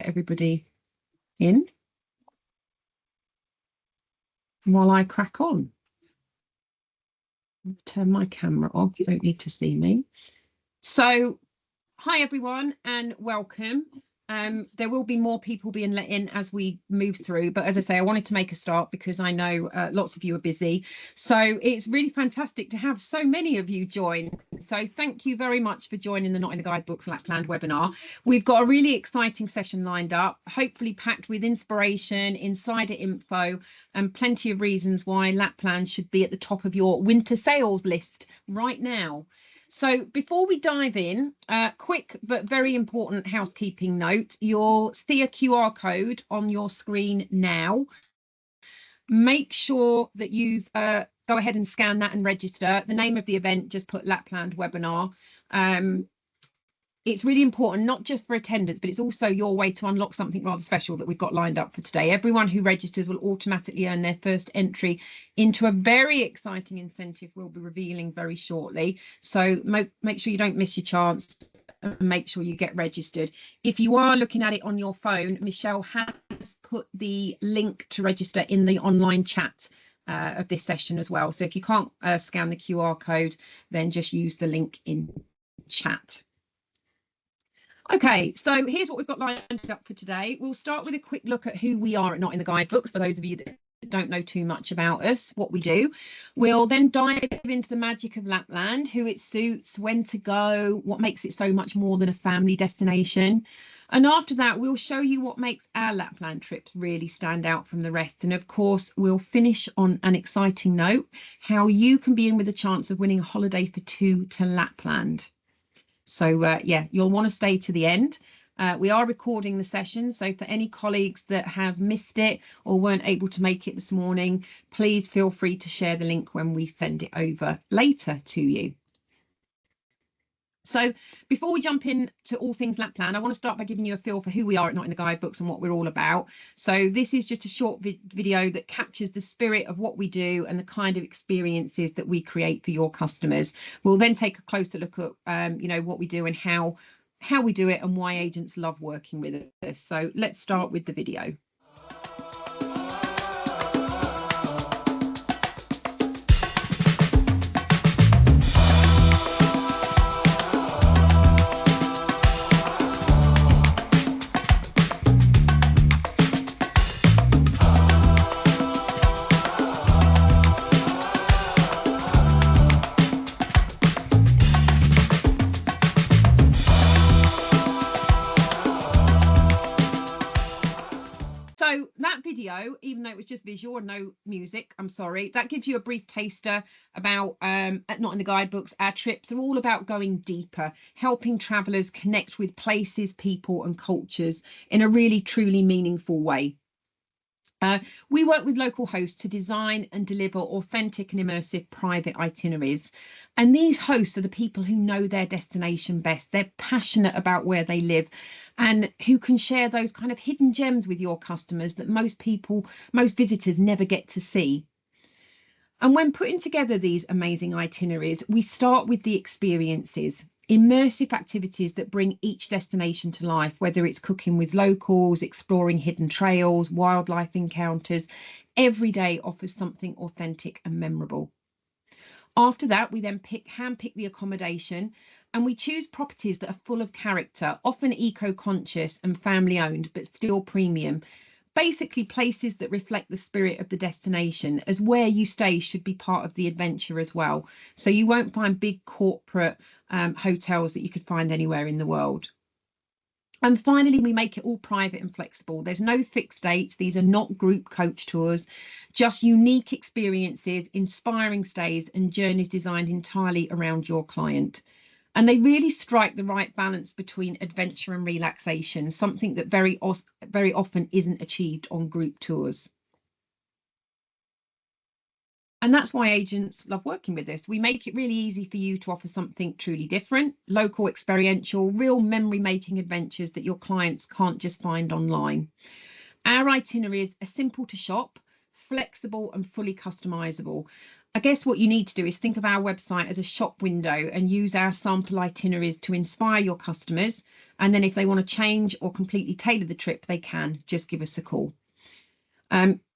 everybody in while I crack on. Turn my camera off, you don't need to see me. So hi everyone and welcome. There will be more people being let in as we move through, but as I say, I wanted to make a start because I know lots of you are busy. So it's really fantastic to have so many of you join. So thank you very much for joining the Not in the Guidebooks Lapland webinar. We've got a really exciting session lined up, hopefully packed with inspiration, insider info, and plenty of reasons why Lapland should be at the top of your winter sales list right now. So before we dive in, quick but very important housekeeping note. You'll see a QR code on your screen now. Make sure that you've go ahead and scan that and register. The name of the event, just put Lapland webinar. It's really important, not just for attendance, but it's also your way to unlock something rather special that we've got lined up for today. Everyone who registers will automatically earn their first entry into a very exciting incentive we'll be revealing very shortly. So make sure you don't miss your chance and make sure you get registered. If you are looking at it on your phone, Michelle has put the link to register in the online chat of this session as well. So if you can't scan the QR code, then just use the link in chat. Okay, so here's what we've got lined up for today. We'll start with a quick look at who we are at Not in the Guidebooks, for those of you that don't know too much about us, what we do. We'll then dive into the magic of Lapland, who it suits, when to go, what makes it so much more than a family destination. And after that, we'll show you what makes our Lapland trips really stand out from the rest. And of course, we'll finish on an exciting note, how you can be in with a chance of winning a holiday for two to Lapland. So yeah, you'll want to stay to the end. We are recording the session, so for any colleagues that have missed it or weren't able to make it this morning, please feel free to share the link when we send it over later to you. So before we jump into all things Lapland, I want to start by giving you a feel for who we are at Not in the Guidebooks and what we're all about. So this is just a short video that captures the spirit of what we do and the kind of experiences that we create for your customers. We'll then take a closer look at you know, what we do and how we do it and why agents love working with us. So let's start with the video. So that video, even though it was just visual and no music, I'm sorry, that gives you a brief taster about at Not in the Guidebooks. Our trips are all about going deeper, helping travellers connect with places, people and cultures in a really truly meaningful way. We work with local hosts to design and deliver authentic and immersive private itineraries. And these hosts are the people who know their destination best. They're passionate about where they live and who can share those kind of hidden gems with your customers that most visitors never get to see. And when putting together these amazing itineraries, we start with the experiences. Immersive activities that bring each destination to life, whether it's cooking with locals, exploring hidden trails, wildlife encounters. Every day offers something authentic and memorable. After that, we then handpick the accommodation and we choose properties that are full of character, often eco-conscious and family-owned, but still premium. Basically places that reflect the spirit of the destination, as where you stay should be part of the adventure as well. So you won't find big corporate hotels that you could find anywhere in the world. And finally, we make it all private and flexible. There's no fixed dates. These are not group coach tours, just unique experiences, inspiring stays and journeys designed entirely around your client. And they really strike the right balance between adventure and relaxation, something that very often isn't achieved on group tours. And that's why agents love working with us. We make it really easy for you to offer something truly different, local, experiential, real memory-making adventures that your clients can't just find online. Our itineraries are simple to shop, flexible and fully customizable. I guess what you need to do is think of our website as a shop window and use our sample itineraries to inspire your customers. And then if they want to change or completely tailor the trip, they can just give us a call.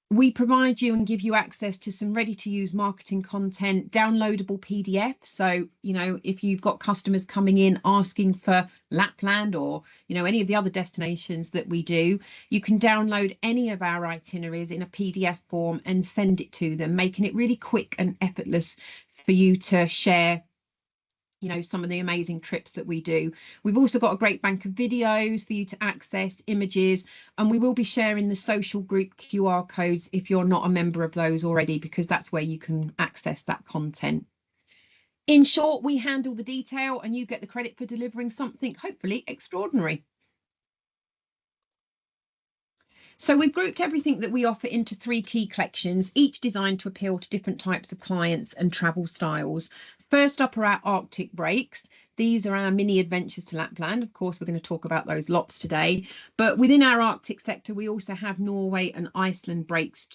We provide you and give you access to some ready to use marketing content, downloadable PDFs. So, you know, if you've got customers coming in asking for Lapland or, you know, any of the other destinations that we do, you can download any of our itineraries in a PDF form and send it to them, making it really quick and effortless for you to share, you know, some of the amazing trips that we do. We've also got a great bank of videos for you to access, images, and we will be sharing the social group QR codes if you're not a member of those already, because that's where you can access that content. In short, we handle the detail and you get the credit for delivering something hopefully extraordinary. So we've grouped everything that we offer into 3 key collections, each designed to appeal to different types of clients and travel styles. First up are our Arctic breaks. These are our mini adventures to Lapland. Of course, we're going to talk about those lots today. But within our Arctic sector, we also have Norway and Iceland breaks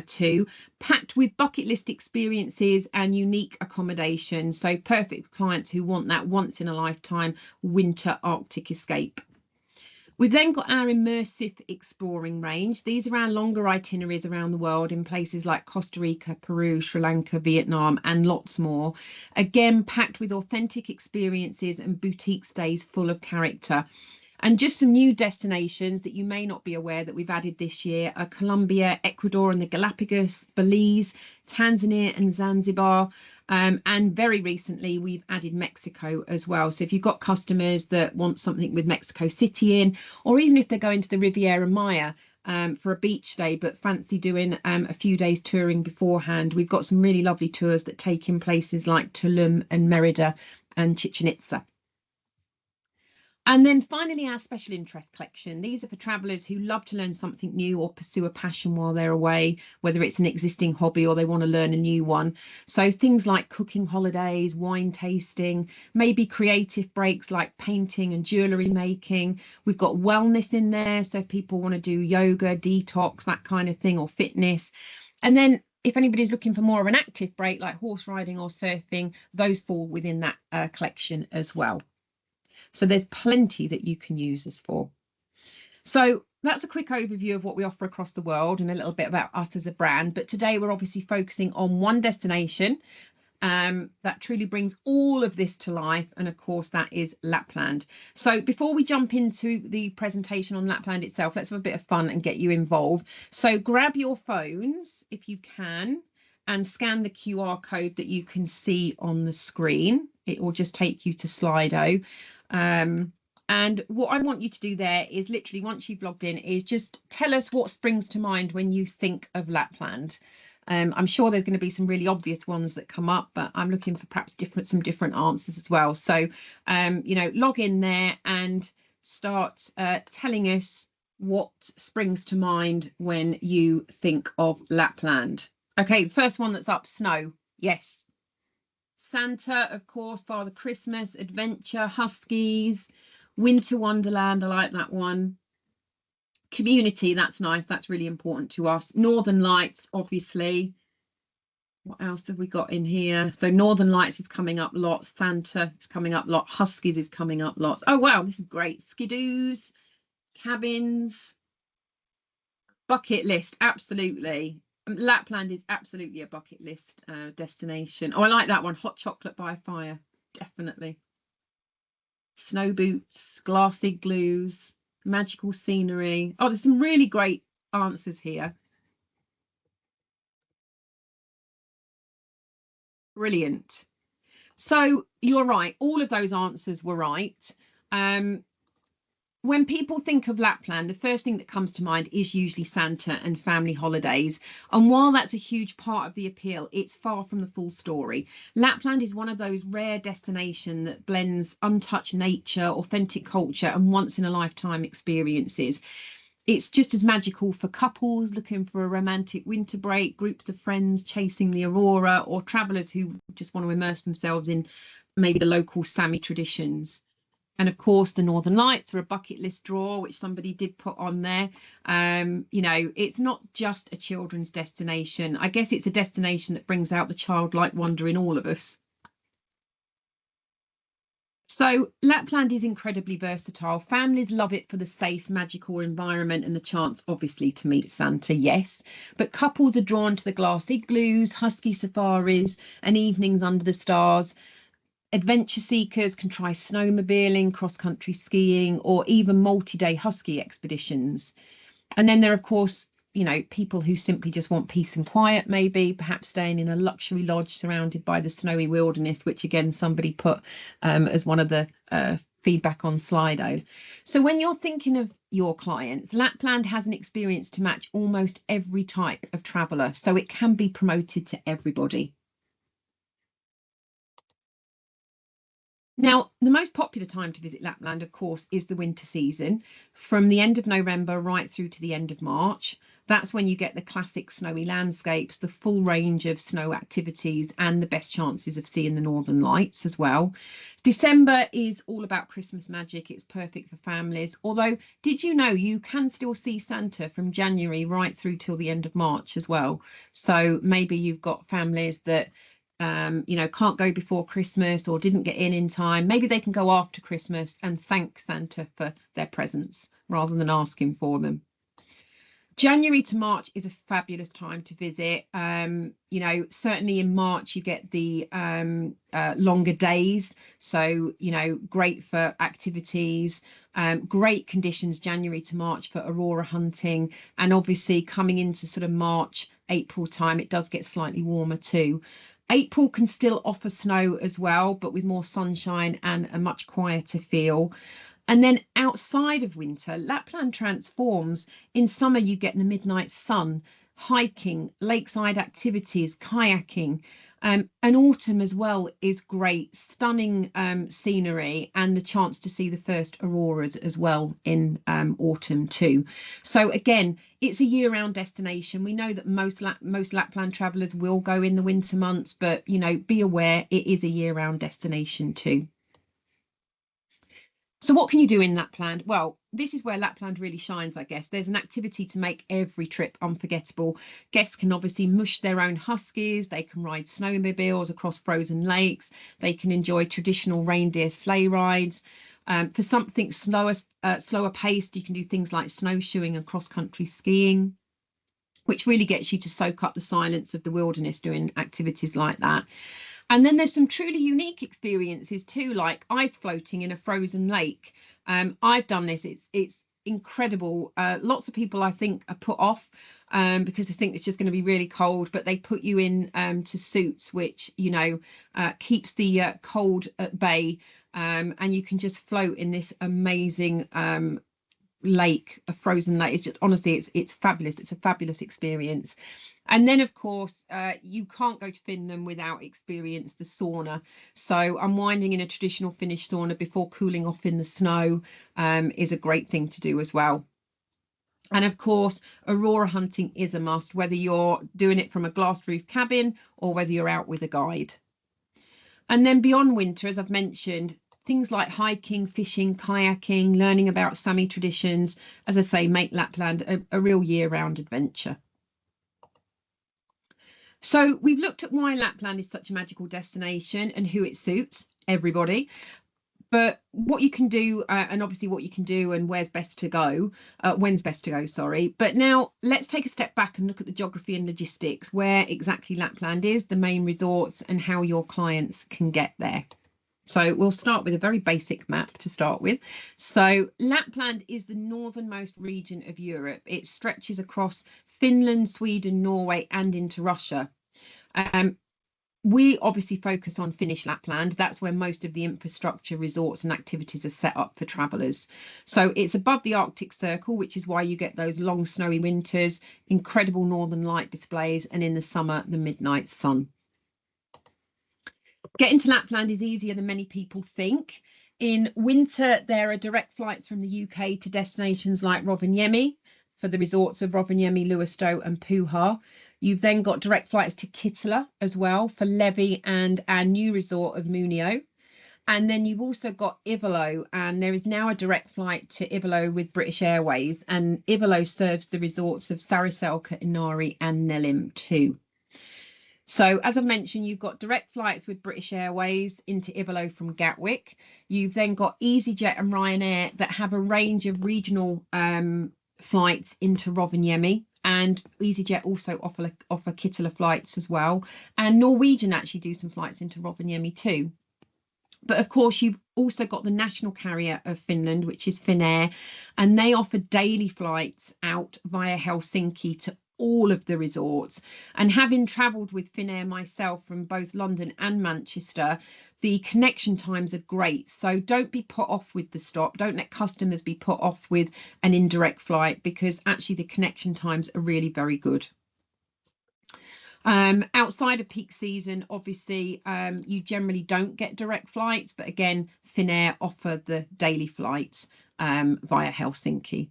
too, packed with bucket list experiences and unique accommodation. So perfect for clients who want that once in a lifetime winter Arctic escape. We've then got our immersive exploring range. These are our longer itineraries around the world in places like Costa Rica, Peru, Sri Lanka, Vietnam, and lots more. Again, packed with authentic experiences and boutique stays full of character. And just some new destinations that you may not be aware that we've added this year are Colombia, Ecuador and the Galapagos, Belize, Tanzania and Zanzibar. And very recently, we've added Mexico as well. So if you've got customers that want something with Mexico City in, or even if they're going to the Riviera Maya for a beach day, but fancy doing a few days touring beforehand, we've got some really lovely tours that take in places like Tulum and Merida and Chichen Itza. And then finally, our special interest collection. These are for travellers who love to learn something new or pursue a passion while they're away, whether it's an existing hobby or they want to learn a new one. So things like cooking holidays, wine tasting, maybe creative breaks like painting and jewellery making. We've got wellness in there. So if people want to do yoga, detox, that kind of thing, or fitness. And then if anybody's looking for more of an active break like horse riding or surfing, those fall within that collection as well. So there's plenty that you can use this for. So that's a quick overview of what we offer across the world and a little bit about us as a brand. But today we're obviously focusing on one destination that truly brings all of this to life. And of course, that is Lapland. So before we jump into the presentation on Lapland itself, let's have a bit of fun and get you involved. So grab your phones if you can and scan the QR code that you can see on the screen. It will just take you to Slido. And what I want you to do there is literally, once you've logged in, is just tell us what springs to mind when you think of Lapland. I'm sure there's going to be some really obvious ones that come up, but I'm looking for perhaps some different answers as well. So, you know, log in there and start telling us what springs to mind when you think of Lapland. Okay, the first one that's up, snow. Yes. Santa, of course, Father Christmas, adventure, huskies, winter wonderland. I like that one. Community, that's nice. That's really important to us. Northern Lights, obviously. What else have we got in here? So Northern Lights is coming up lots. Santa is coming up lots. Huskies is coming up lots. Oh, wow, this is great. Skidoos, cabins, bucket list, absolutely. Lapland is absolutely a bucket list destination. Oh, I like that one. Hot chocolate by a fire, definitely. Snow boots, glass igloos, magical scenery. Oh, there's some really great answers here. Brilliant. So you're right. All of those answers were right. When people think of Lapland, the first thing that comes to mind is usually Santa and family holidays. And while that's a huge part of the appeal, it's far from the full story. Lapland is one of those rare destinations that blends untouched nature, authentic culture, and once-in-a-lifetime experiences. It's just as magical for couples looking for a romantic winter break, groups of friends chasing the aurora, or travellers who just want to immerse themselves in maybe the local Sami traditions. And of course, the Northern Lights are a bucket list draw, which somebody did put on there. You know, it's not just a children's destination. I guess it's a destination that brings out the childlike wonder in all of us. So Lapland is incredibly versatile. Families love it for the safe, magical environment and the chance, obviously, to meet Santa, yes. But couples are drawn to the glass igloos, husky safaris, and evenings under the stars. Adventure seekers can try snowmobiling, cross-country skiing, or even multi-day husky expeditions. And then there are, of course, you know, people who simply just want peace and quiet, maybe perhaps staying in a luxury lodge surrounded by the snowy wilderness, which again somebody put as one of the feedback on Slido. So when you're thinking of your clients, Lapland has an experience to match almost every type of traveller, so it can be promoted to everybody. Now, the most popular time to visit Lapland, of course, is the winter season, from the end of November right through to the end of March. That's when you get the classic snowy landscapes, the full range of snow activities, and the best chances of seeing the Northern Lights as well. December is all about Christmas magic. It's perfect for families. Although, did you know you can still see Santa from January right through till the end of March as well? So maybe you've got families that you know, can't go before Christmas or didn't get in time. Maybe they can go after Christmas and thank Santa for their presents rather than asking for them. January to March is a fabulous time to visit. You know, certainly in March you get the longer days, so you know, great for activities. Great conditions January to March for aurora hunting, and obviously coming into sort of March, April time, it does get slightly warmer too. April can still offer snow as well, but with more sunshine and a much quieter feel. And then outside of winter, Lapland transforms. In summer, you get the midnight sun, hiking, lakeside activities, kayaking. And autumn as well is great, stunning scenery and the chance to see the first auroras as well in autumn too. So again, it's a year-round destination. We know that most Lapland travellers will go in the winter months, but you know, be aware it is a year-round destination too. So what can you do in Lapland? Well, this is where Lapland really shines, I guess. There's an activity to make every trip unforgettable. Guests can obviously mush their own huskies. They can ride snowmobiles across frozen lakes. They can enjoy traditional reindeer sleigh rides. For something slower paced, you can do things like snowshoeing and cross-country skiing, which really gets you to soak up the silence of the wilderness doing activities like that. And then there's some truly unique experiences too, like ice floating in a frozen lake. I've done this. It's incredible. Lots of people, I think, are put off because they think it's just going to be really cold, but they put you in to suits, which, you know, keeps the cold at bay, and you can just float in this amazing lake, a frozen lake. It's just, honestly, it's fabulous. It's a fabulous experience. And then of course you can't go to Finland without experience the sauna. So unwinding in a traditional Finnish sauna before cooling off in the snow is a great thing to do as well. And of course, aurora hunting is a must, whether you're doing it from a glass roof cabin or whether you're out with a guide. And then beyond winter, as I've mentioned, things like hiking, fishing, kayaking, learning about Sami traditions, as I say, make Lapland a real year-round adventure. So we've looked at why Lapland is such a magical destination and who it suits, everybody. But what you can do, and obviously what you can do and when's best to go, sorry. But now let's take a step back and look at the geography and logistics, where exactly Lapland is, the main resorts, and how your clients can get there. So we'll start with a very basic map to start with. So Lapland is the northernmost region of Europe. It stretches across Finland, Sweden, Norway, and into Russia. We obviously focus on Finnish Lapland. That's where most of the infrastructure, resorts and activities are set up for travellers. So it's above the Arctic Circle, which is why you get those long snowy winters, incredible northern light displays, and in the summer, the midnight sun. Getting to Lapland is easier than many people think. In winter, there are direct flights from the UK to destinations like Rovaniemi for the resorts of Rovaniemi, Luosto and Puha. You've then got direct flights to Kittila as well for Levi and our new resort of Munio. And then you've also got Ivalo, and there is now a direct flight to Ivalo with British Airways, and Ivalo serves the resorts of Sariselka, Inari and Nelim too. So as I've mentioned, you've got direct flights with British Airways into Ivalo from Gatwick. You've then got EasyJet and Ryanair that have a range of regional flights into Rovaniemi, and EasyJet also offer Kittila flights as well. And Norwegian actually do some flights into Rovaniemi too. But of course, you've also got the national carrier of Finland, which is Finnair, and they offer daily flights out via Helsinki to all of the resorts. And having travelled with Finnair myself from both London and Manchester, the connection times are great. So don't be put off with the stop. Don't let customers be put off with an indirect flight, because actually the connection times are really very good. Outside of peak season, obviously, you generally don't get direct flights, but again, Finnair offer the daily flights via Helsinki.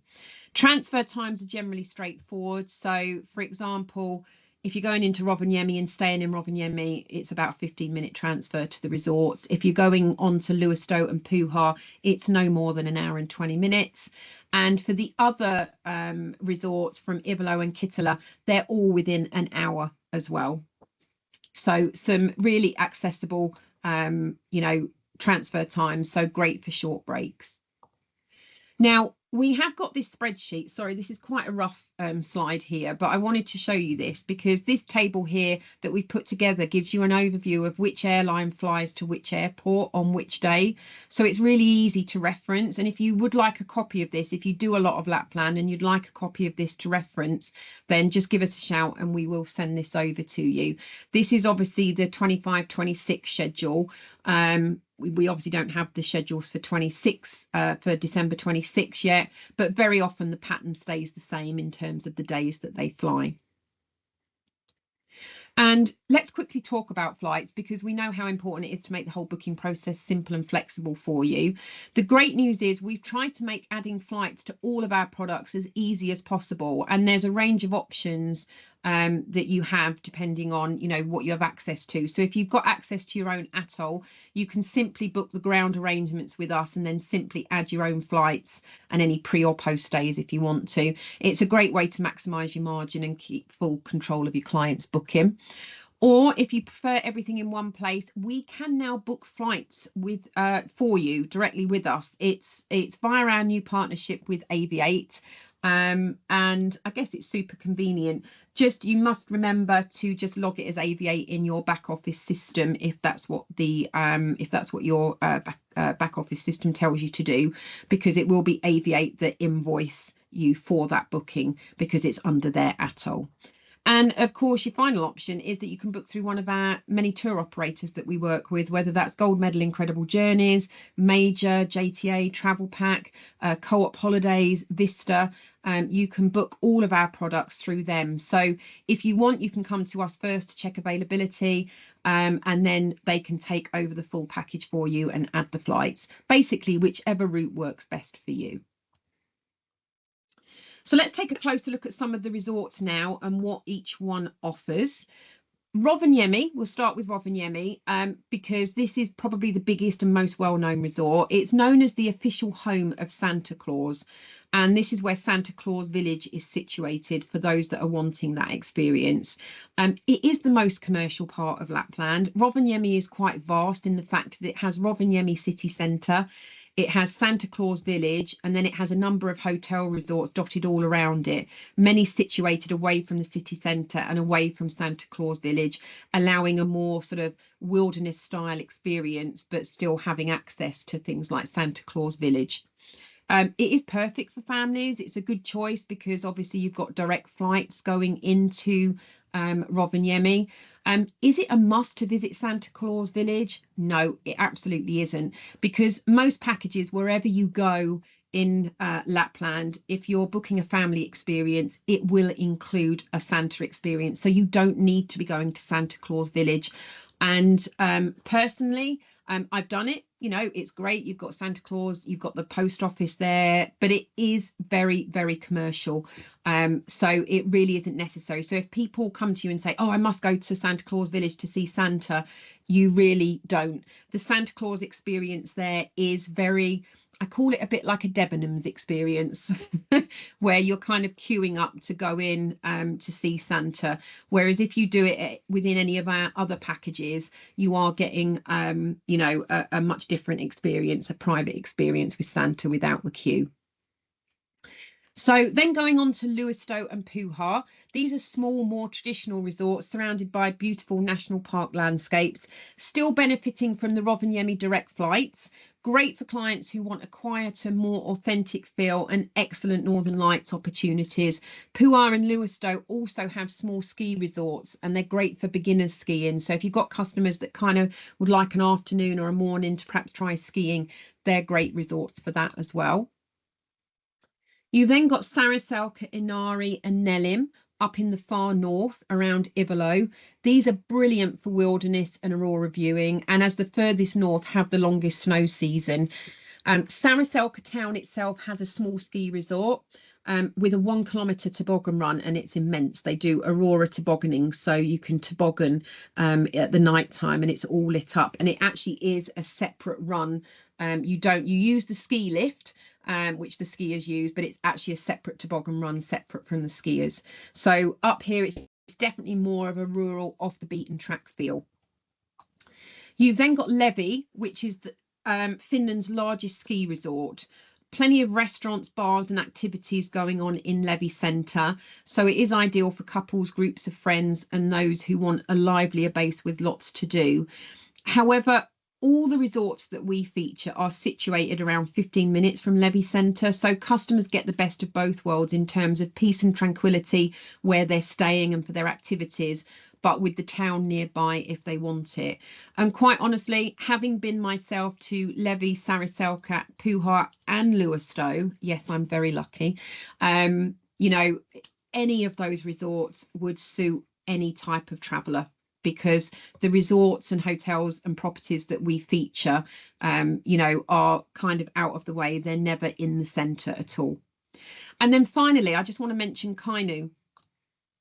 Transfer times are generally straightforward. So, for example, if you're going into Rovaniemi and staying in Rovaniemi, it's about a 15-minute transfer to the resorts. If you're going on to Luisto and Puha, it's no more than an hour and 20 minutes. And for the other resorts from Ivalo and Kittila, they're all within an hour as well. So some really accessible, transfer times. So great for short breaks. Now, we have got this spreadsheet. Sorry, this is quite a rough slide here, but I wanted to show you this because this table here that we've put together gives you an overview of which airline flies to which airport on which day. So it's really easy to reference. And if you would like a copy of this, if you do a lot of Lapland and you'd like a copy of this to reference, then just give us a shout and we will send this over to you. This is obviously the 25-26 schedule. We obviously don't have the schedules for 26 for December 26 yet, but very often the pattern stays the same in terms of the days that they fly. And let's quickly talk about flights, because we know how important it is to make the whole booking process simple and flexible for you. The great news is we've tried to make adding flights to all of our products as easy as possible. And there's a range of options that you have depending on, what you have access to. So if you've got access to your own atoll, you can simply book the ground arrangements with us and then simply add your own flights and any pre or post stays if you want to. It's a great way to maximize your margin and keep full control of your client's booking. Or if you prefer everything in one place, we can now book flights with for you directly with us. It's via our new partnership with Aviate. And I guess it's super convenient. Just you must remember to just log it as Aviate in your back office system if that's what the your back office system tells you to do, because it will be Aviate that invoice you for that booking because it's under their atoll. And of course, your final option is that you can book through one of our many tour operators that we work with, whether that's Gold Medal Incredible Journeys, Major, JTA, Travel Pack, Co-op Holidays, Vista. You can book all of our products through them. So if you want, you can come to us first to check availability, and then they can take over the full package for you and add the flights. Basically, whichever route works best for you. So let's take a closer look at some of the resorts now and what each one offers. Rovaniemi, we'll start with Rovaniemi because this is probably the biggest and most well-known resort. It's known as the official home of Santa Claus, and this is where Santa Claus Village is situated for those that are wanting that experience. It is the most commercial part of Lapland. Rovaniemi is quite vast in the fact that it has Rovaniemi city centre, it has Santa Claus Village, and then it has a number of hotel resorts dotted all around it, many situated away from the city centre and away from Santa Claus Village, allowing a more sort of wilderness style experience, but still having access to things like Santa Claus Village. It is perfect for families. It's a good choice because obviously you've got direct flights going into Rovaniemi. Is it a must to visit Santa Claus Village? No, it absolutely isn't, because most packages, wherever you go in Lapland, if you're booking a family experience, it will include a Santa experience. So you don't need to be going to Santa Claus Village. And personally, I've done it you know, it's great. You've got Santa Claus, you've got the post office there, but it is very, very commercial. So it really isn't necessary. So if people come to you and say, oh, I must go to Santa Claus Village to see Santa, you really don't. The Santa Claus experience there is very, I call it a bit like a Debenhams experience, where you're kind of queuing up to go in to see Santa. Whereas if you do it within any of our other packages, you are getting, you know, a much different experience, a private experience with Santa without the queue. So then going on to Lewistow and Puha, these are small, more traditional resorts surrounded by beautiful national park landscapes, still benefiting from the Rovaniemi direct flights. Great for clients who want a quieter, more authentic feel and excellent Northern Lights opportunities. Puha and Lewistow also have small ski resorts, and they're great for beginners skiing. So if you've got customers that kind of would like an afternoon or a morning to perhaps try skiing, they're great resorts for that as well. You've then got Saraselka, Inari and Nelim up in the far north around Ivalo. These are brilliant for wilderness and aurora viewing, and as the furthest north have the longest snow season. Saraselka town itself has a small ski resort with a 1 kilometre toboggan run, and it's immense. They do aurora tobogganing, so you can toboggan at the night time, and it's all lit up, and it actually is a separate run. You use the ski lift, which the skiers use, but it's actually a separate toboggan run, separate from the skiers. So up here, it's definitely more of a rural, off the beaten track feel. You've then got Levi, which is Finland's largest ski resort. Plenty of restaurants, bars and activities going on in Levi Centre. So it is ideal for couples, groups of friends and those who want a livelier base with lots to do. However, all the resorts that we feature are situated around 15 minutes from Levi Centre, so customers get the best of both worlds in terms of peace and tranquility where they're staying and for their activities, but with the town nearby if they want it. And quite honestly, having been myself to Levi, Saraselka, Puha and Lewistow, yes, I'm very lucky, you know, any of those resorts would suit any type of traveller, because the resorts and hotels and properties that we feature, you know, are kind of out of the way. They're never in the centre at all. And then finally, I just want to mention Kainuu.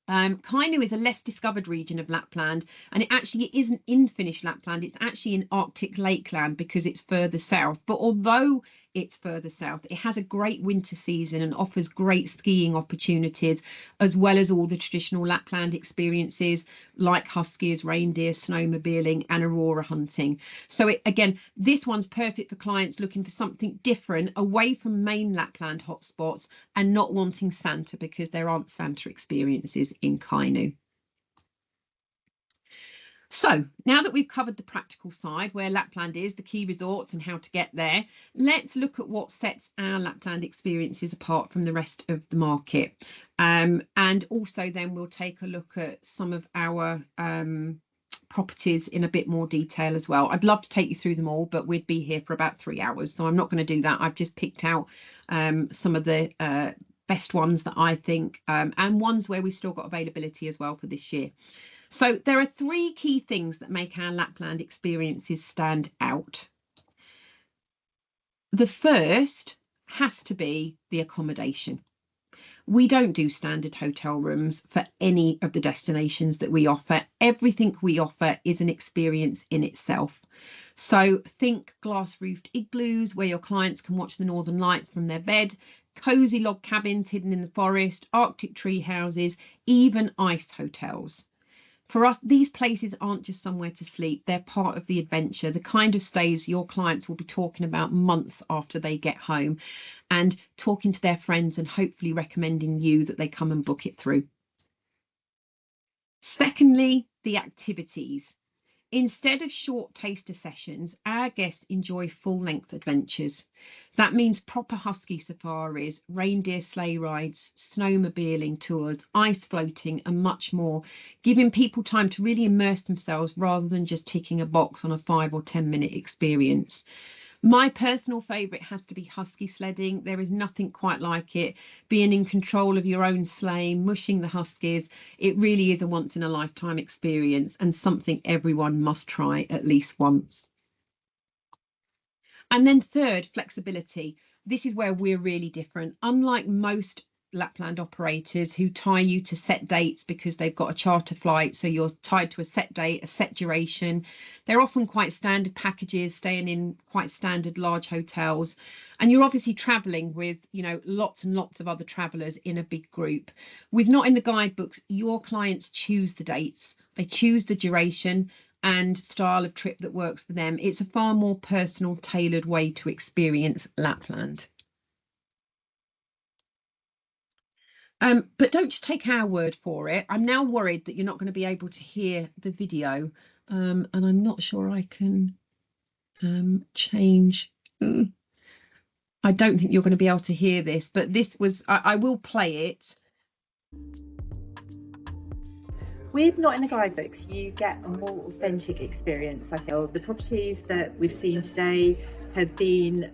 Kainuu is a less discovered region of Lapland, and it actually isn't in Finnish Lapland. It's actually in Arctic Lakeland because it's further south. But although it's further south, it has a great winter season and offers great skiing opportunities, as well as all the traditional Lapland experiences like huskies, reindeer, snowmobiling and aurora hunting. So again, this one's perfect for clients looking for something different away from main Lapland hotspots and not wanting Santa, because there aren't Santa experiences in Kainuu. So now that we've covered the practical side, where Lapland is, the key resorts and how to get there, let's look at what sets our Lapland experiences apart from the rest of the market. And also then we'll take a look at some of our properties in a bit more detail as well. I'd love to take you through them all, but we'd be here for about 3 hours, so I'm not going to do that. I've just picked out some of the best ones that I think, and ones where we've still got availability as well for this year. So there are 3 key things that make our Lapland experiences stand out. The first has to be the accommodation. We don't do standard hotel rooms for any of the destinations that we offer. Everything we offer is an experience in itself. So think glass-roofed igloos where your clients can watch the Northern Lights from their bed, cosy log cabins hidden in the forest, Arctic tree houses, even ice hotels. For us, these places aren't just somewhere to sleep. They're part of the adventure, the kind of stays your clients will be talking about months after they get home and talking to their friends and hopefully recommending you that they come and book it through. Secondly, the activities. Instead of short taster sessions, our guests enjoy full-length adventures. That means proper husky safaris, reindeer sleigh rides, snowmobiling tours, ice floating and much more, giving people time to really immerse themselves rather than just ticking a box on a 5 or 10 minute experience. My personal favourite has to be husky sledding. There is nothing quite like it. Being in control of your own sleigh, mushing the huskies. It really is a once in a lifetime experience and something everyone must try at least once. And then third, flexibility. This is where we're really different. Unlike most Lapland operators who tie you to set dates because they've got a charter flight, so you're tied to a set date, a set duration. They're often quite standard packages, staying in quite standard large hotels, and you're obviously traveling with, you know, lots and lots of other travelers in a big group. With Not in the Guidebooks, your clients choose the dates, they choose the duration and style of trip that works for them. It's a far more personal, tailored way to experience Lapland. But don't just take our word for it. I'm now worried that you're not going to be able to hear the video, and I'm not sure I can change. I don't think you're going to be able to hear this, but this was, I will play it. With Not in the Guidebooks, you get a more authentic experience. I feel the properties that we've seen today have been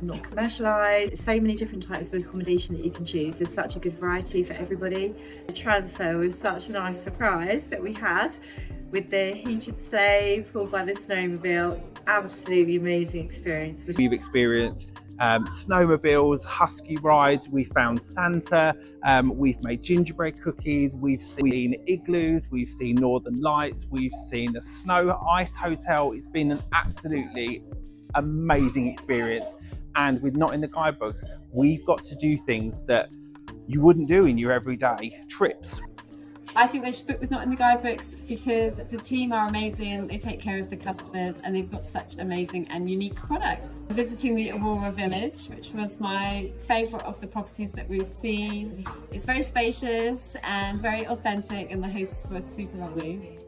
not commercialised. So many different types of accommodation that you can choose. There's such a good variety for everybody. The transfer was such a nice surprise that we had with the heated sleigh pulled by the snowmobile. Absolutely amazing experience. We've experienced snowmobiles, husky rides, we found Santa, we've made gingerbread cookies, we've seen igloos, we've seen northern lights, we've seen a snow ice hotel. It's been an absolutely amazing experience. And with Not in the Guidebooks, we've got to do things that you wouldn't do in your everyday trips. I think they should book with Not in the Guidebooks because the team are amazing, they take care of the customers and they've got such amazing and unique products. Visiting the Aurora Village, which was my favourite of the properties that we've seen. It's very spacious and very authentic and the hosts were super lovely.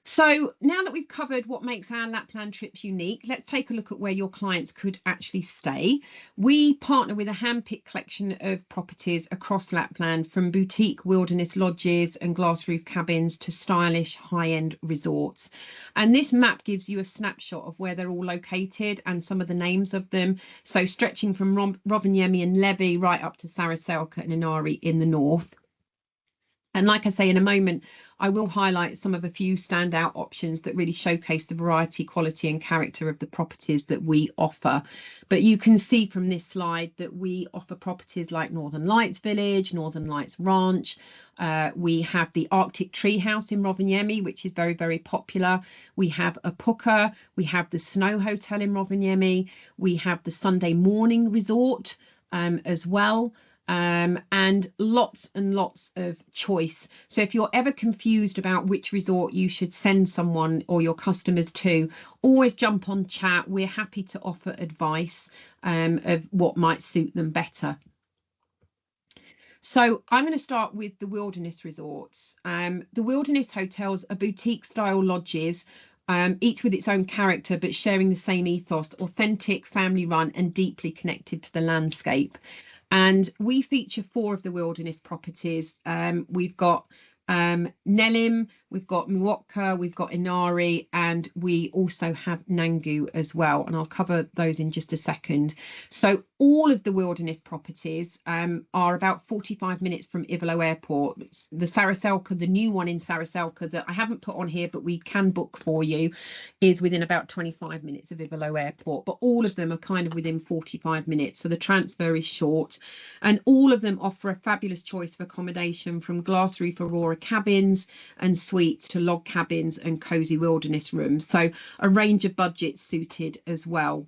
So now that we've covered what makes our Lapland trips unique, let's take a look at where your clients could actually stay. We partner with a hand-picked collection of properties across Lapland, from boutique wilderness lodges and glass roof cabins to stylish high-end resorts. And this map gives you a snapshot of where they're all located and some of the names of them. So stretching from Rovaniemi and Levi right up to Saraselka and Inari in the north. And like I say, in a moment, I will highlight some of a few standout options that really showcase the variety, quality and character of the properties that we offer. But you can see from this slide that we offer properties like Northern Lights Village, Northern Lights Ranch. We have the Arctic Tree House in Rovaniemi, which is very, very popular. We have a Puka. We have the Snow Hotel in Rovaniemi. We have the Sunday Morning Resort as well. And lots and lots of choice. So if you're ever confused about which resort you should send someone or your customers to, always jump on chat. We're happy to offer advice of what might suit them better. So I'm going to start with the wilderness resorts. The wilderness hotels are boutique style lodges, each with its own character, but sharing the same ethos, authentic, family run and deeply connected to the landscape. And we feature 4 of the wilderness properties. We've got Nelim, we've got Muotka, we've got Inari, and we also have Nangu as well. And I'll cover those in just a second. So all of the wilderness properties are about 45 minutes from Ivalo Airport. The Saraselka, the new one in Saraselka that I haven't put on here, but we can book for you, is within about 25 minutes of Ivalo Airport. But all of them are kind of within 45 minutes. So the transfer is short. And all of them offer a fabulous choice of accommodation, from glass roof Aurora cabins and suites to log cabins and cozy wilderness rooms. So a range of budgets suited as well.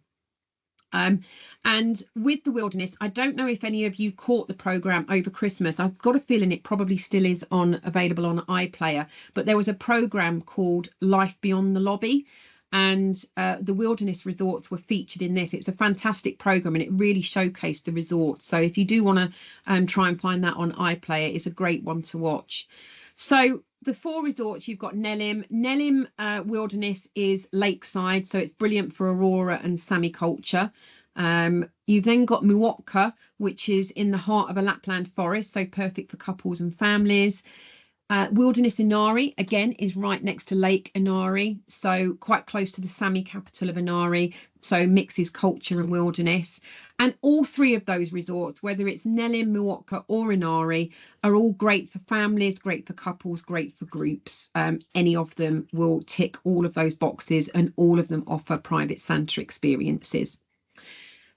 And with the wilderness, I don't know if any of you caught the programme over Christmas. I've got a feeling it probably still is available on iPlayer, but there was a programme called Life Beyond the Lobby, and the wilderness resorts were featured in this. It's a fantastic programme and it really showcased the resorts. So if you do want to try and find that on iPlayer, it's a great one to watch. So the 4 resorts, you've got Nelim. Nelim Wilderness is lakeside, so it's brilliant for Aurora and Sami culture. You've then got Muotka, which is in the heart of a Lapland forest, so perfect for couples and families. Wilderness Inari, again, is right next to Lake Inari, so quite close to the Sami capital of Inari, so mixes culture and wilderness. And all three of those resorts, whether it's Nelin, Muotka or Inari, are all great for families, great for couples, great for groups. Any of them will tick all of those boxes, and all of them offer private Santa experiences.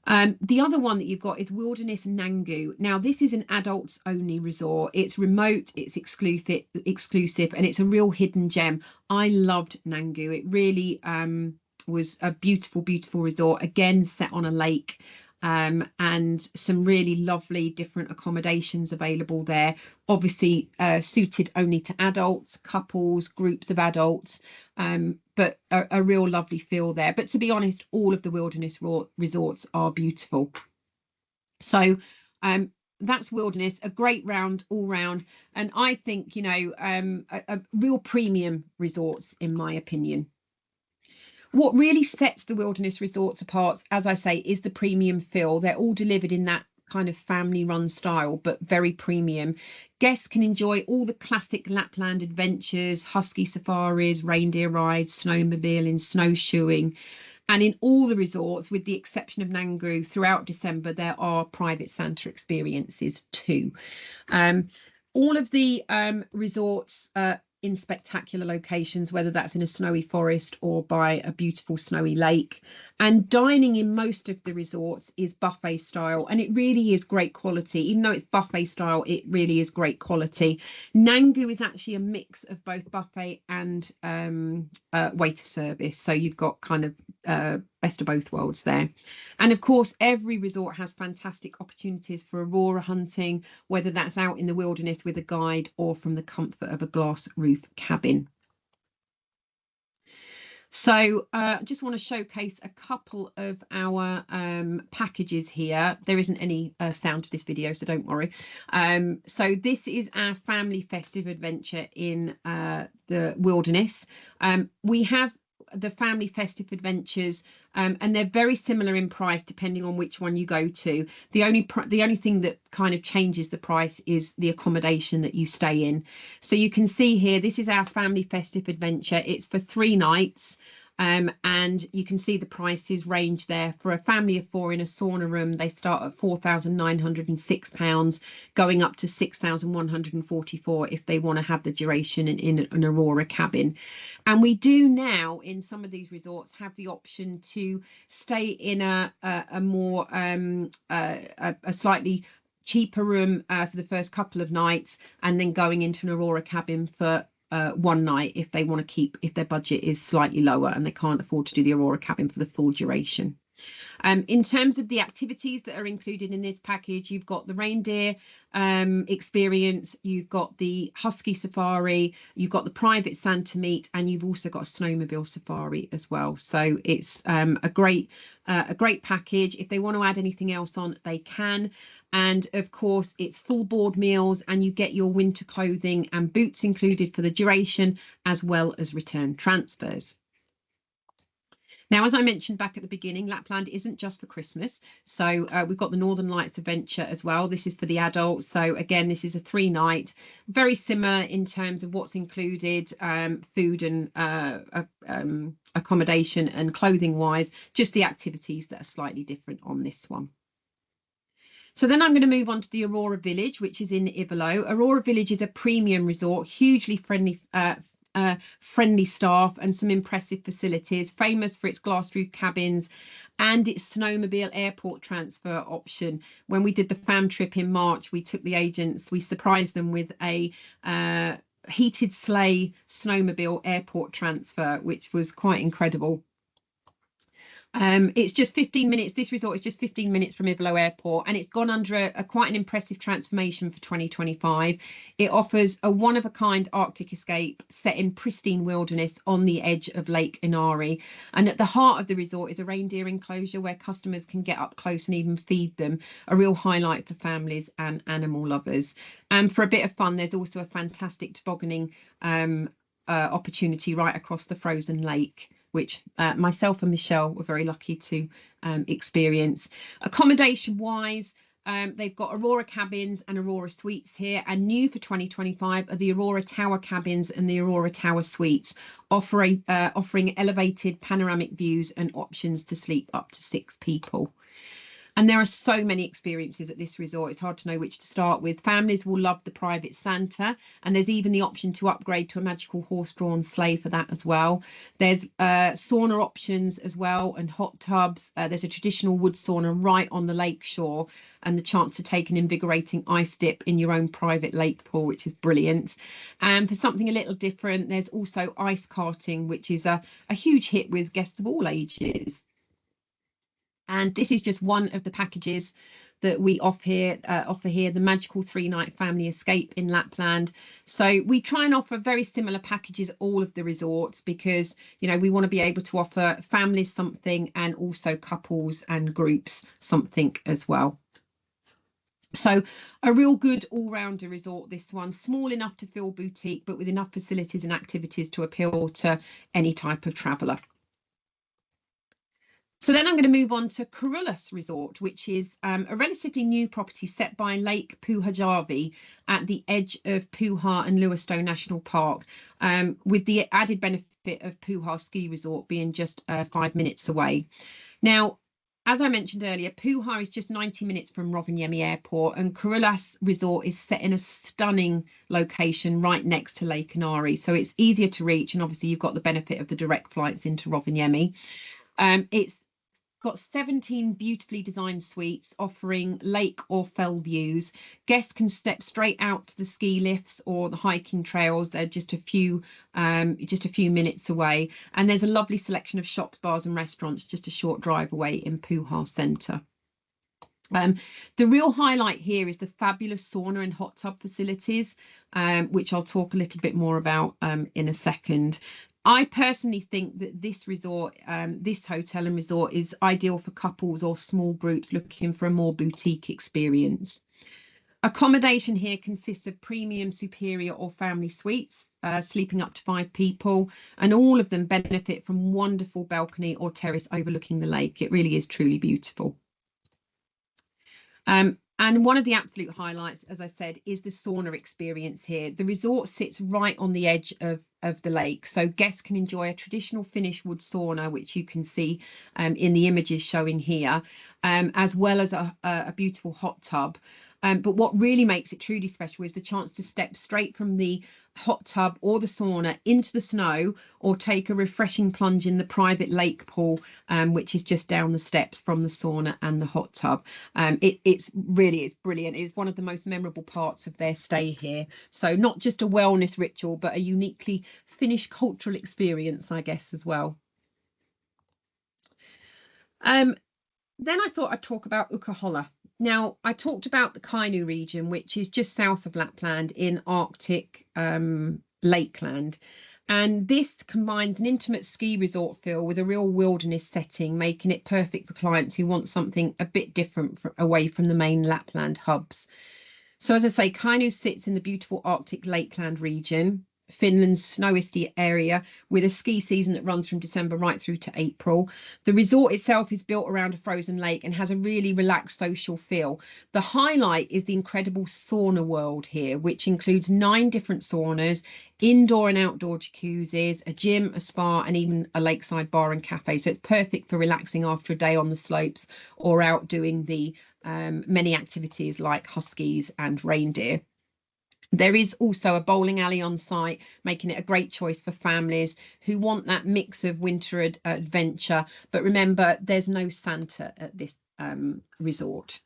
The other one that you've got is Wilderness Nangu. Now, this is an adults only resort. It's remote, it's exclusive, and it's a real hidden gem. I loved Nangu. It really was a beautiful, beautiful resort, again set on a lake. And some really lovely different accommodations available there, obviously suited only to adults, couples, groups of adults, but a real lovely feel there. But to be honest, all of the wilderness resorts are beautiful. So that's Wilderness, a great round all round, and I think, you know, a real premium resorts in my opinion. What really sets the wilderness resorts apart, as I say, is the premium feel. They're all delivered in that kind of family run style, but very premium. Guests can enjoy all the classic Lapland adventures, husky safaris, reindeer rides, snowmobiling, snowshoeing. And in all the resorts, with the exception of Nangu, throughout December, there are private Santa experiences too. All of the resorts in spectacular locations, whether that's in a snowy forest or by a beautiful snowy lake. And dining in most of the resorts is buffet style, and it really is great quality. Even though it's buffet style, it really is great quality. Nangu is actually a mix of both buffet and waiter service, so you've got kind of best of both worlds there. And of course, every resort has fantastic opportunities for aurora hunting, whether that's out in the wilderness with a guide or from the comfort of a glass roof cabin. So I just want to showcase a couple of our packages here. There isn't any sound to this video, so don't worry. So this is our family festive adventure in the wilderness. We have the family festive adventures, and they're very similar in price depending on which one you go to. The only thing that kind of changes the price is the accommodation that you stay in. So you can see here, this is our family festive adventure. It's for 3 nights. And you can see the prices range there. For a family of 4 in a sauna room, they start at £4,906, going up to £6,144 if they want to have the duration in an aurora cabin. And we do now, in some of these resorts, have the option to stay in a more a slightly cheaper room for the first couple of nights, and then going into an aurora cabin for 1 night if they want to keep, if their budget is slightly lower and they can't afford to do the aurora cabin for the full duration. In terms of the activities that are included in this package, you've got the reindeer experience, you've got the husky safari, you've got the private Santa meet, and you've also got a snowmobile safari as well. So it's a great package. If they want to add anything else on, they can. And of course, it's full board meals, and you get your winter clothing and boots included for the duration, as well as return transfers. Now, as I mentioned back at the beginning, Lapland isn't just for Christmas. So we've got the Northern Lights adventure as well. This is for the adults. So again, this is a 3-night, very similar in terms of what's included, food and accommodation and clothing wise, just the activities that are slightly different on this one. So then I'm going to move on to the Aurora Village, which is in Ivalo. Aurora Village is a premium resort, hugely friendly staff and some impressive facilities, famous for its glass roof cabins and its snowmobile airport transfer option. When we did the fam trip in March, we took the agents, we surprised them with a heated sleigh snowmobile airport transfer, which was quite incredible. It's just 15 minutes. This resort is just 15 minutes from Ivalo Airport, and it's gone under quite an impressive transformation for 2025. It offers a one-of-a-kind Arctic escape set in pristine wilderness on the edge of Lake Inari. And at the heart of the resort is a reindeer enclosure where customers can get up close and even feed them, a real highlight for families and animal lovers. And for a bit of fun, there's also a fantastic tobogganing opportunity right across the frozen lake, which myself and Michelle were very lucky to experience. Accommodation wise, They've got Aurora cabins and Aurora suites here, and new for 2025 are the Aurora Tower cabins and the Aurora Tower suites, offering elevated panoramic views and options to sleep up to 6 people. And there are so many experiences at this resort, it's hard to know which to start with. Families will love the private Santa, and there's even the option to upgrade to a magical horse-drawn sleigh for that as well. There's sauna options as well, and hot tubs. There's a traditional wood sauna right on the lake shore, and the chance to take an invigorating ice dip in your own private lake pool, which is brilliant. And for something a little different, there's also ice karting, which is a huge hit with guests of all ages. And this is just one of the packages that we offer here, the magical 3-night family escape in Lapland. So we try and offer very similar packages at all of the resorts, because, you know, we want to be able to offer families something and also couples and groups something as well. So a real good all-rounder resort, this one, small enough to feel boutique, but with enough facilities and activities to appeal to any type of traveller. So then I'm going to move on to Kurulus Resort, which is a relatively new property set by Lake Puhajarvi at the edge of Puha and Luasto National Park, with the added benefit of Puha Ski Resort being just 5 minutes away. Now, as I mentioned earlier, Puha is just 90 minutes from Rovaniemi Airport, and Kurulus Resort is set in a stunning location right next to Lake Inari. So it's easier to reach, and obviously you've got the benefit of the direct flights into Rovaniemi. It's got 17 beautifully designed suites offering lake or fell views. Guests can step straight out to the ski lifts or the hiking trails. They're just a few minutes away, and there's a lovely selection of shops, bars and restaurants just a short drive away in Puha Centre. The real highlight here is the fabulous sauna and hot tub facilities, which I'll talk a little bit more about in a second. I personally think that this resort, this hotel and resort, is ideal for couples or small groups looking for a more boutique experience. Accommodation here consists of premium, superior or family suites, sleeping up to 5 people, and all of them benefit from wonderful balcony or terrace overlooking the lake. It really is truly beautiful. And one of the absolute highlights, as I said, is the sauna experience here. The resort sits right on the edge of the lake, so guests can enjoy a traditional Finnish wood sauna, which you can see in the images showing here, as well as a beautiful hot tub. But what really makes it truly special is the chance to step straight from the hot tub or the sauna into the snow, or take a refreshing plunge in the private lake pool, which is just down the steps from the sauna and the hot tub. It's brilliant. It's one of the most memorable parts of their stay here. So not just a wellness ritual, but a uniquely Finnish cultural experience, I guess, as well. Then I thought I'd talk about Ukkola. Now, I talked about the Kainuu region, which is just south of Lapland in Arctic Lakeland. And this combines an intimate ski resort feel with a real wilderness setting, making it perfect for clients who want something a bit different away from the main Lapland hubs. So as I say, Kainuu sits in the beautiful Arctic Lakeland region, Finland's snowiest area, with a ski season that runs from December right through to April. The resort itself is built around a frozen lake and has a really relaxed social feel. The highlight is the incredible sauna world here, which includes 9 different saunas, indoor and outdoor jacuzzis, a gym, a spa, and even a lakeside bar and cafe. So it's perfect for relaxing after a day on the slopes or out doing the many activities like huskies and reindeer. There is also a bowling alley on site, making it a great choice for families who want that mix of winter adventure. But remember, there's no Santa at this resort.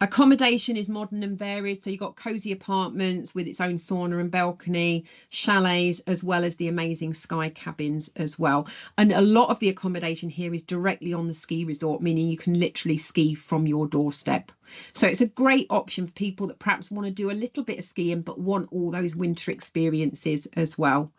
Accommodation is modern and varied, so you've got cosy apartments with its own sauna and balcony, chalets, as well as the amazing sky cabins as well. And a lot of the accommodation here is directly on the ski resort, meaning you can literally ski from your doorstep. So it's a great option for people that perhaps want to do a little bit of skiing but want all those winter experiences as well.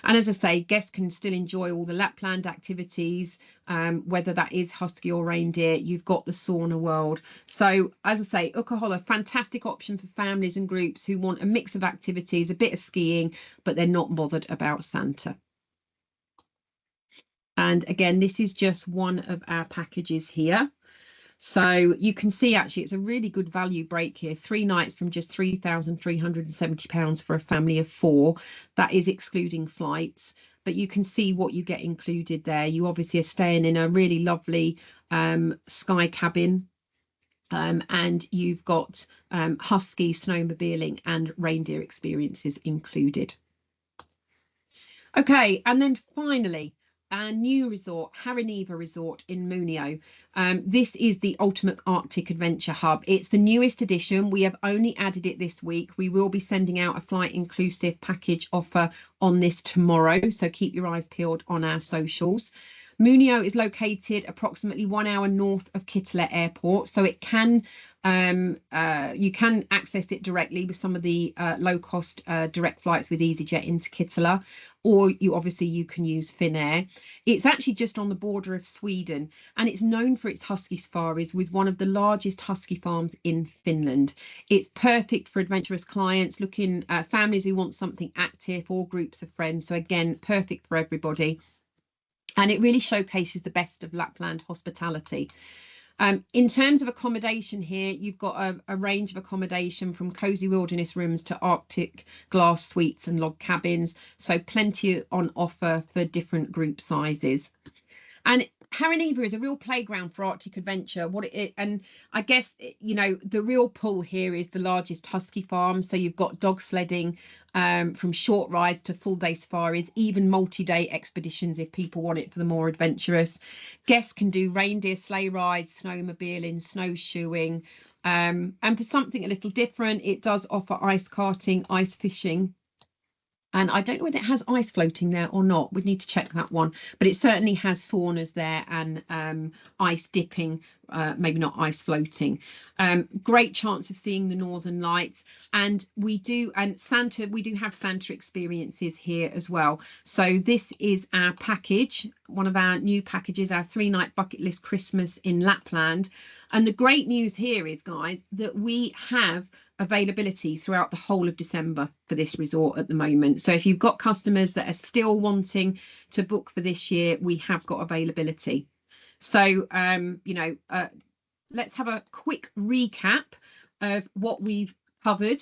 And as I say, guests can still enjoy all the Lapland activities, whether that is husky or reindeer. You've got the sauna world. So as I say, Ukkola, fantastic option for families and groups who want a mix of activities, a bit of skiing, but they're not bothered about Santa. And again, this is just one of our packages here. So you can see actually it's a really good value break here. 3 nights from just £3,370 for a family of 4. That is excluding flights, but you can see what you get included there. You obviously are staying in a really lovely sky cabin, and you've got husky snowmobiling and reindeer experiences included. Okay, and then finally, our new resort, Harineva Resort in Munio. This is the ultimate Arctic adventure hub. It's the newest edition. We have only added it this week. We will be sending out a flight inclusive package offer on this tomorrow, so keep your eyes peeled on our socials. Munio is located approximately 1 hour north of Kittilä Airport, so it can you can access it directly with some of the low-cost direct flights with EasyJet into Kittilä, or you can use Finnair. It's actually just on the border of Sweden, and it's known for its husky safaris with one of the largest husky farms in Finland. It's perfect for adventurous clients looking families who want something active, or groups of friends. So again, perfect for everybody. And it really showcases the best of Lapland hospitality. In terms of accommodation here, you've got a range of accommodation from cosy wilderness rooms to Arctic glass suites and log cabins. So plenty on offer for different group sizes. And Harineva is a real playground for Arctic adventure. And I guess, you know, the real pull here is the largest husky farm. So you've got dog sledding from short rides to full day safaris, even multi-day expeditions if people want it for the more adventurous. Guests can do reindeer sleigh rides, snowmobiling, snowshoeing. And for something a little different, it does offer ice karting, ice fishing. And I don't know whether it has ice floating there or not. We'd need to check that one. But it certainly has saunas there and ice dipping, maybe not ice floating. Great chance of seeing the Northern Lights. And we do have Santa experiences here as well. So this is our package, one of our new packages, our 3-night bucket list Christmas in Lapland. And the great news here is, guys, that we have availability throughout the whole of December for this resort at the moment. So if you've got customers that are still wanting to book for this year, we have got availability. So let's have a quick recap of what we've covered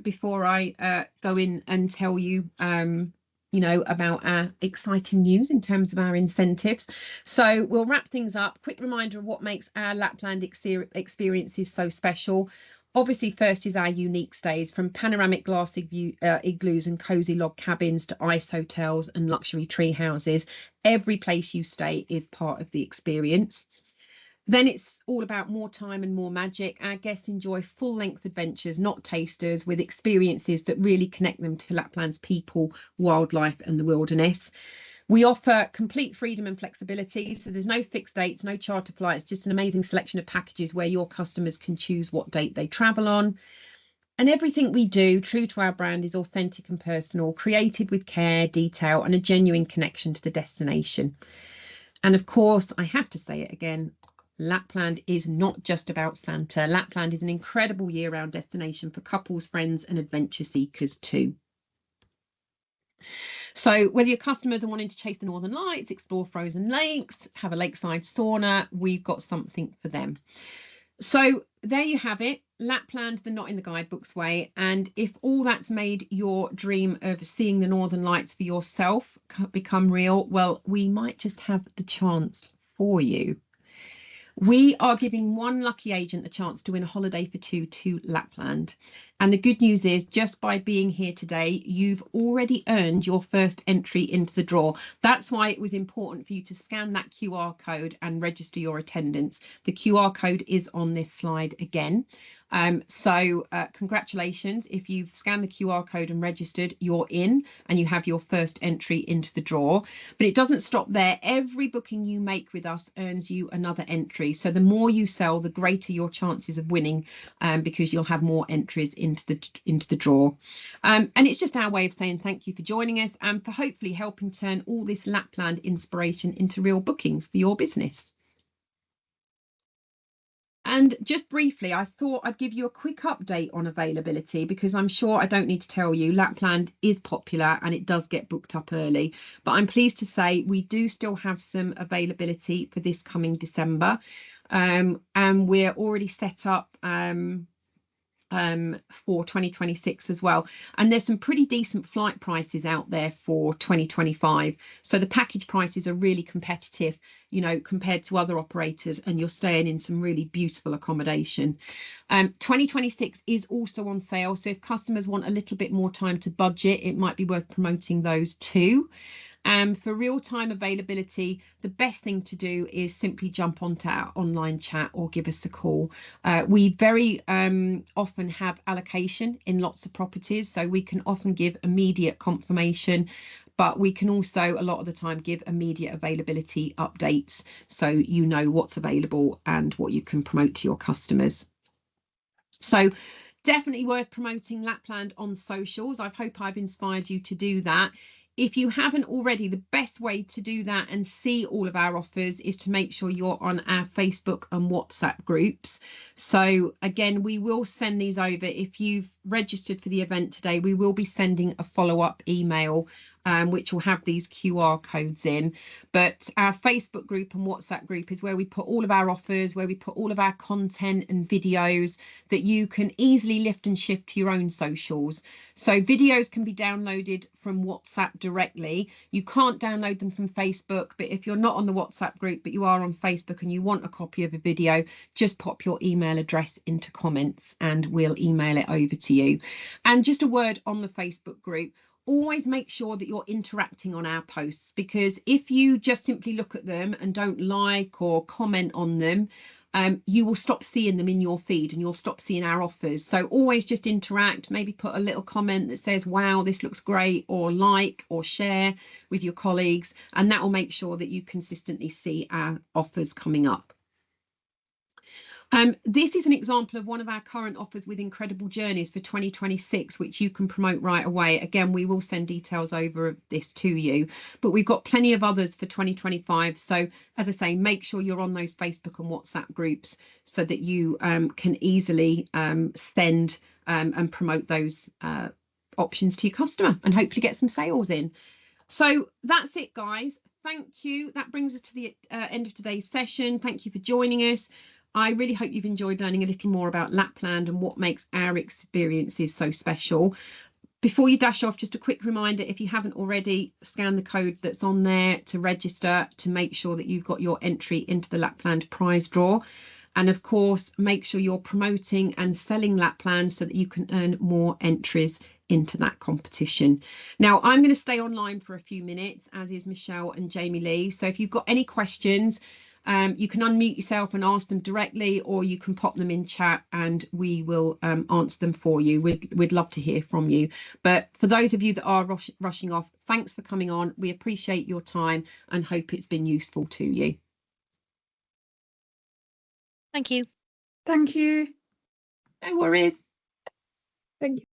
before I go in and tell you about our exciting news in terms of our incentives. So we'll wrap things up. Quick reminder of what makes our Lapland experiences so special. Obviously, first is our unique stays, from panoramic glass igloos and cosy log cabins to ice hotels and luxury tree houses. Every place you stay is part of the experience. Then it's all about more time and more magic. Our guests enjoy full-length adventures, not tasters, with experiences that really connect them to Lapland's people, wildlife and the wilderness. We offer complete freedom and flexibility, so there's no fixed dates, no charter flights, just an amazing selection of packages where your customers can choose what date they travel on. And everything we do, true to our brand, is authentic and personal, created with care, detail and a genuine connection to the destination. And of course, I have to say it again, Lapland is not just about Santa. Lapland is an incredible year-round destination for couples, friends and adventure seekers too. So whether your customers are wanting to chase the Northern Lights, explore frozen lakes, have a lakeside sauna, we've got something for them. So there you have it, Lapland the not in the guidebooks way. And if all that's made your dream of seeing the Northern Lights for yourself become real, well, we might just have the chance for you. We are giving one lucky agent the chance to win a holiday for 2 to Lapland. And the good news is, just by being here today, you've already earned your first entry into the draw. That's why it was important for you to scan that QR code and register your attendance. The QR code is on this slide again. So congratulations. If you've scanned the QR code and registered, you're in and you have your first entry into the draw. But it doesn't stop there. Every booking you make with us earns you another entry. So the more you sell, the greater your chances of winning, because you'll have more entries into the draw. And it's just our way of saying thank you for joining us and for hopefully helping turn all this Lapland inspiration into real bookings for your business. And And just briefly, I thought I'd give you a quick update on availability, because I'm sure I don't need to tell you Lapland is popular and it does get booked up early. But I'm pleased to say we do still have some availability for this coming December. And we're already set up for 2026 as well, and there's some pretty decent flight prices out there for 2025, so the package prices are really competitive, you know, compared to other operators, and you're staying in some really beautiful accommodation. 2026 is also on sale, so if customers want a little bit more time to budget, it might be worth promoting those too. For real-time availability, the best thing to do is simply jump onto our online chat or give us a call. We very often have allocation in lots of properties, so we can often give immediate confirmation, but we can also a lot of the time give immediate availability updates, so you know what's available and what you can promote to your customers. So definitely worth promoting Lapland on socials. I hope I've inspired you to do that. If you haven't already, the best way to do that and see all of our offers is to make sure you're on our Facebook and WhatsApp groups. So again, we will send these over. If you've registered for the event today, we will be sending a follow-up email which will have these QR codes in. But our Facebook group and WhatsApp group is where we put all of our offers, where we put all of our content and videos that you can easily lift and shift to your own socials. So videos can be downloaded from WhatsApp directly. You can't download them from Facebook, but if you're not on the WhatsApp group but you are on Facebook and you want a copy of a video, just pop your email address into comments and we'll email it over to you. And just a word on the Facebook group, always make sure that you're interacting on our posts, because if you just simply look at them and don't like or comment on them, you will stop seeing them in your feed and you'll stop seeing our offers. So always just interact, maybe put a little comment that says, wow, this looks great, or like or share with your colleagues, and that will make sure that you consistently see our offers coming up. This is an example of one of our current offers with Incredible Journeys for 2026, which you can promote right away. Again, we will send details over of this to you, but we've got plenty of others for 2025. So as I say, make sure you're on those Facebook and WhatsApp groups so that you can easily send and promote those options to your customer and hopefully get some sales in. So that's it, guys. Thank you. That brings us to the end of today's session. Thank you for joining us. I really hope you've enjoyed learning a little more about Lapland and what makes our experiences so special. Before you dash off, just a quick reminder, if you haven't already, scan the code that's on there to register to make sure that you've got your entry into the Lapland prize draw. And of course, make sure you're promoting and selling Lapland so that you can earn more entries into that competition. Now, I'm going to stay online for a few minutes, as is Michelle and Jamie Lee. So if you've got any questions, you can unmute yourself and ask them directly, or you can pop them in chat and we will answer them for you. We'd love to hear from you. But for those of you that are rushing off, thanks for coming on. We appreciate your time and hope it's been useful to you. Thank you. Thank you. No worries. Thank you.